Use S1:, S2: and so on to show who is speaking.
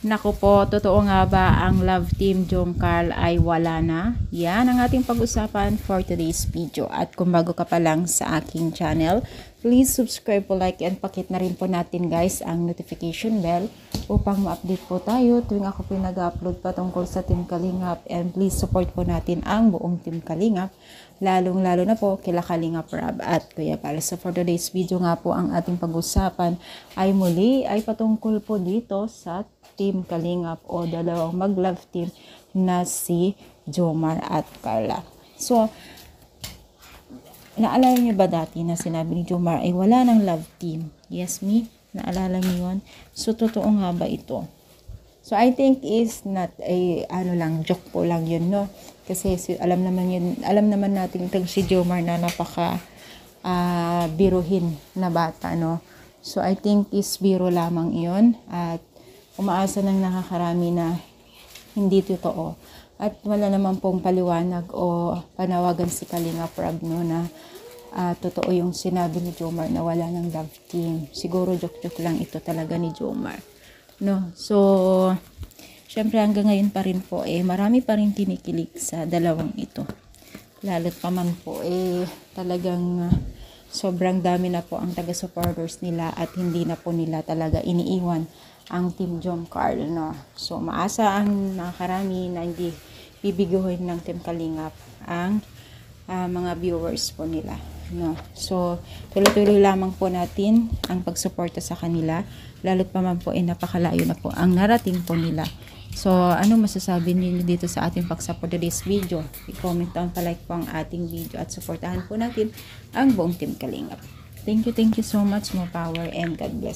S1: Naku po, totoo nga ba ang Love Team Jong Carl ay wala na? Yan ang ating pag-usapan for today's video. At kung bago ka pa lang sa aking channel, please subscribe po, like, and pakit na rin po natin guys ang notification bell upang ma-update po tayo tuwing ako po nag-upload patungkol sa Team Kalingap. And please support po natin ang buong Team Kalingap, lalong-lalo na po kila Kalingap Rab at Kuya Pal. So for today's video nga po, ang ating pag-usapan ay muli ay patungkol po dito sa Team Kalingap o dalawang mag-love team na si Jomar at Carla. So, naalala niyo ba dati na sinabi ni Jomar ay wala ng love team? Yes, me? Naalala niyo yun? So, totoo nga ba ito? So, I think is not a, joke po lang yun, no? Kasi alam naman natin itong si Jomar na napaka biruhin na bata, no? So, I think is biro lamang iyon at umaasa ng nakakarami na hindi totoo. At wala naman pong paliwanag o panawagan si Kalingap Rab, no, na totoo yung sinabi ni Jomar na wala ng love team. Siguro joke-joke lang ito talaga ni Jomar. No? So, syempre hanggang ngayon pa rin po, marami pa rin kinikilig sa dalawang ito. Lalo't pa man po, talagang sobrang dami na po ang taga-supporters nila at hindi na po nila talaga iniiwan ang Team Jong Carl, no? So, maasa ang nakakarami na hindi bibiguhin ng Team Kalingap ang mga viewers po nila, no? So, tuloy-tuloy lamang po natin ang pagsuporta sa kanila, lalo't pa man po napakalayo na po ang narating po nila. So, ano masasabi niyo dito sa ating pag-support today's video? I-comment down, pa-like po ang ating video at supportahan po natin ang buong Team Kalingap. Thank you so much, more power, and God bless.